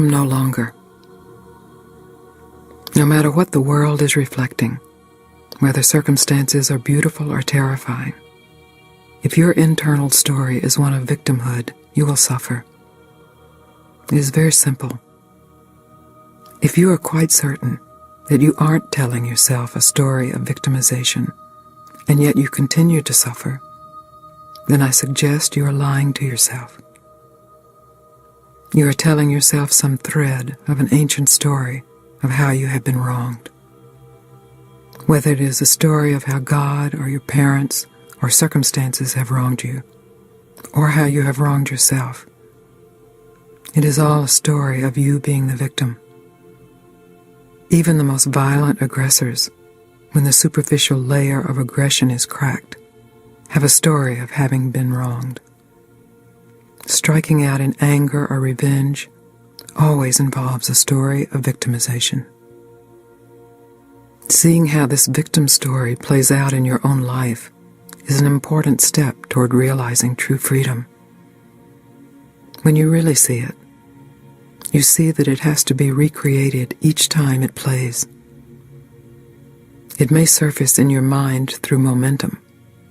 No longer. No matter what the world is reflecting, whether circumstances are beautiful or terrifying, if your internal story is one of victimhood, you will suffer. It is very simple. If you are quite certain that you aren't telling yourself a story of victimization, and yet you continue to suffer, then I suggest you are lying to yourself. You are telling yourself some thread of an ancient story of how you have been wronged. Whether it is a story of how God or your parents or circumstances have wronged you, or how you have wronged yourself, it is all a story of you being the victim. Even the most violent aggressors, when the superficial layer of aggression is cracked, have a story of having been wronged. Striking out in anger or revenge always involves a story of victimization. Seeing how this victim story plays out in your own life is an important step toward realizing true freedom. When you really see it, you see that it has to be recreated each time it plays. It may surface in your mind through momentum,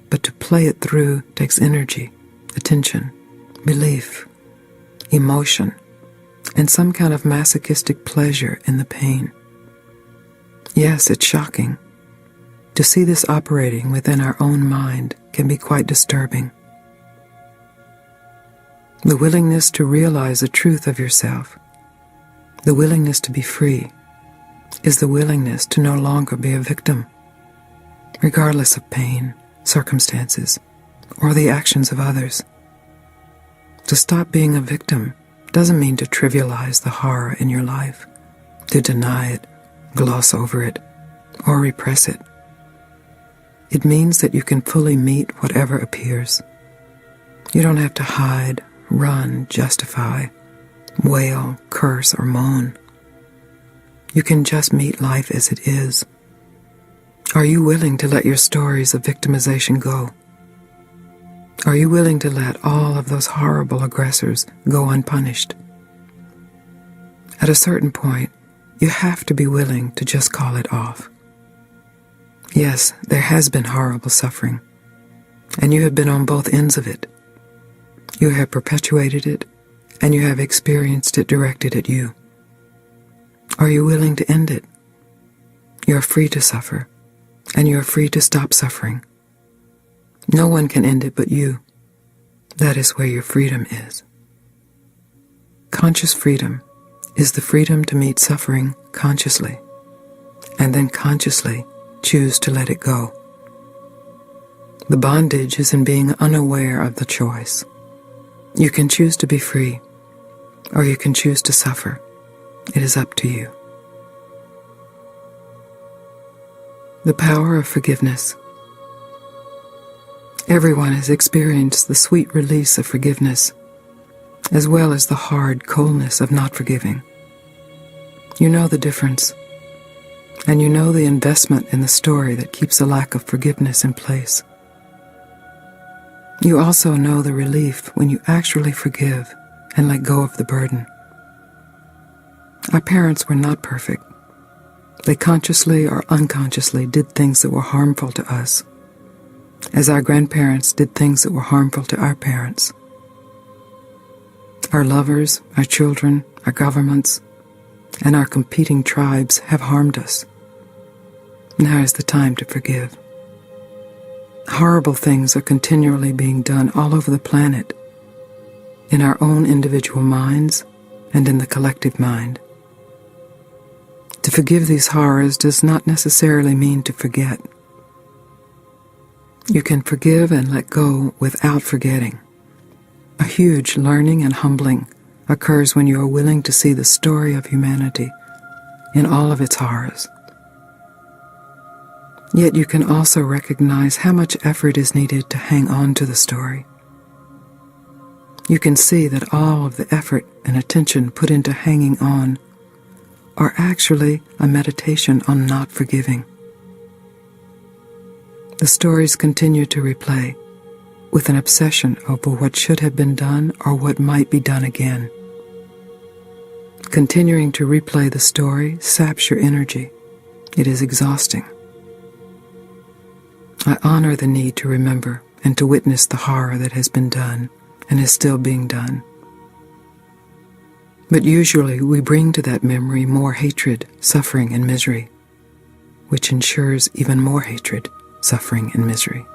but to play it through takes energy, attention, belief, emotion, and some kind of masochistic pleasure in the pain. Yes, it's shocking. To see this operating within our own mind can be quite disturbing. The willingness to realize the truth of yourself, the willingness to be free, is the willingness to no longer be a victim, regardless of pain, circumstances, or the actions of others. To stop being a victim doesn't mean to trivialize the horror in your life, to deny it, gloss over it, or repress it. It means that you can fully meet whatever appears. You don't have to hide, run, justify, wail, curse, or moan. You can just meet life as it is. Are you willing to let your stories of victimization go? Are you willing to let all of those horrible aggressors go unpunished? At a certain point, you have to be willing to just call it off. Yes, there has been horrible suffering, and you have been on both ends of it. You have perpetuated it, and you have experienced it directed at you. Are you willing to end it? You are free to suffer, and you are free to stop suffering. No one can end it but you. That is where your freedom is. Conscious freedom is the freedom to meet suffering consciously, and then consciously choose to let it go. The bondage is in being unaware of the choice. You can choose to be free, or you can choose to suffer. It is up to you. The power of forgiveness. Everyone has experienced the sweet release of forgiveness, as well as the hard coldness of not forgiving. You know the difference, and you know the investment in the story that keeps the lack of forgiveness in place. You also know the relief when you actually forgive and let go of the burden. Our parents were not perfect. They consciously or unconsciously did things that were harmful to us, as our grandparents did things that were harmful to our parents. Our lovers, our children, our governments, and our competing tribes have harmed us. Now is the time to forgive. Horrible things are continually being done all over the planet, in our own individual minds and in the collective mind. To forgive these horrors does not necessarily mean to forget. You can forgive and let go without forgetting. A huge learning and humbling occurs when you are willing to see the story of humanity in all of its horrors. Yet you can also recognize how much effort is needed to hang on to the story. You can see that all of the effort and attention put into hanging on are actually a meditation on not forgiving. The stories continue to replay, with an obsession over what should have been done or what might be done again. Continuing to replay the story saps your energy. It is exhausting. I honor the need to remember and to witness the horror that has been done and is still being done. But usually we bring to that memory more hatred, suffering, and misery, which ensures even more hatred, suffering, and misery.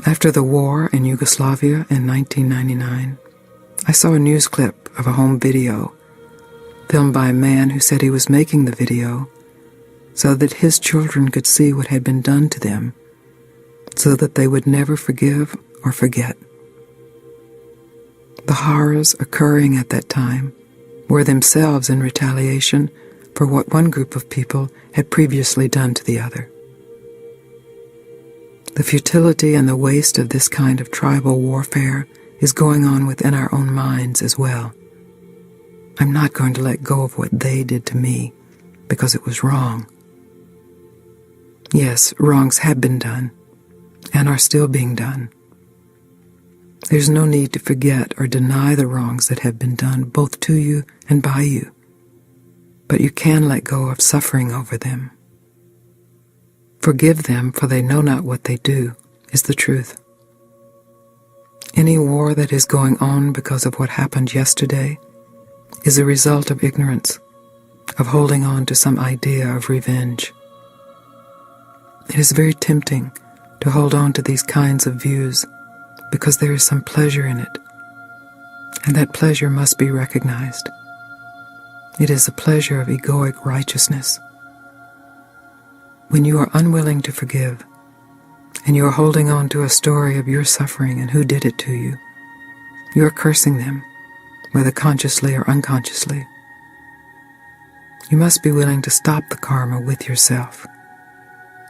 After the war in Yugoslavia in 1999, I saw a news clip of a home video filmed by a man who said he was making the video so that his children could see what had been done to them, so that they would never forgive or forget. The horrors occurring at that time were themselves in retaliation for what one group of people had previously done to the other. The futility and the waste of this kind of tribal warfare is going on within our own minds as well. I'm not going to let go of what they did to me because it was wrong. Yes, wrongs have been done and are still being done. There's no need to forget or deny the wrongs that have been done both to you and by you, but you can let go of suffering over them. Forgive them, for they know not what they do, is the truth. Any war that is going on because of what happened yesterday is a result of ignorance, of holding on to some idea of revenge. It is very tempting to hold on to these kinds of views because there is some pleasure in it, and that pleasure must be recognized. It is the pleasure of egoic righteousness. When you are unwilling to forgive, and you are holding on to a story of your suffering and who did it to you, you are cursing them, whether consciously or unconsciously. You must be willing to stop the karma with yourself.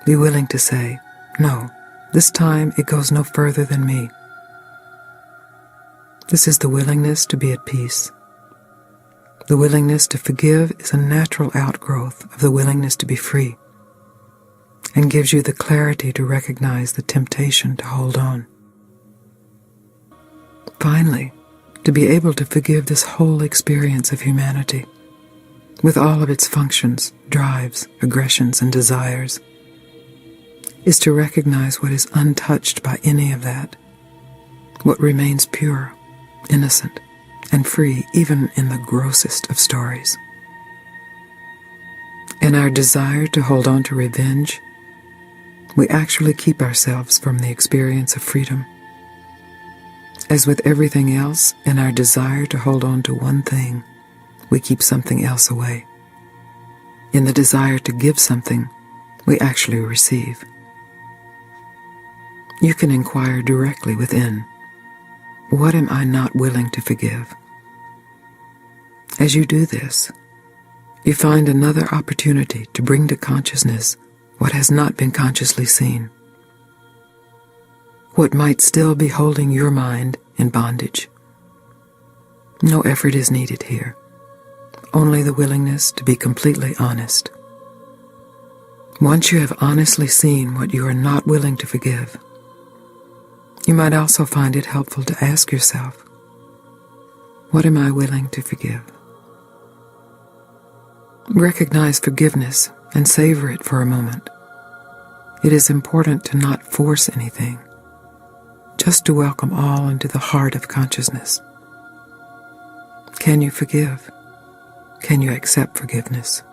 Be willing to say, no, this time it goes no further than me. This is the willingness to be at peace. The willingness to forgive is a natural outgrowth of the willingness to be free, and gives you the clarity to recognize the temptation to hold on. Finally, to be able to forgive this whole experience of humanity, with all of its functions, drives, aggressions, and desires, is to recognize what is untouched by any of that, what remains pure, innocent, and free even in the grossest of stories. In our desire to hold on to revenge, we actually keep ourselves from the experience of freedom. As with everything else, in our desire to hold on to one thing, we keep something else away. In the desire to give something, we actually receive. You can inquire directly within, what am I not willing to forgive? As you do this, you find another opportunity to bring to consciousness what has not been consciously seen, what might still be holding your mind in bondage. No effort is needed here, only the willingness to be completely honest. Once you have honestly seen what you are not willing to forgive, you might also find it helpful to ask yourself, what am I willing to forgive? Recognize forgiveness and savor it for a moment. It is important to not force anything, just to welcome all into the heart of consciousness. Can you forgive? Can you accept forgiveness?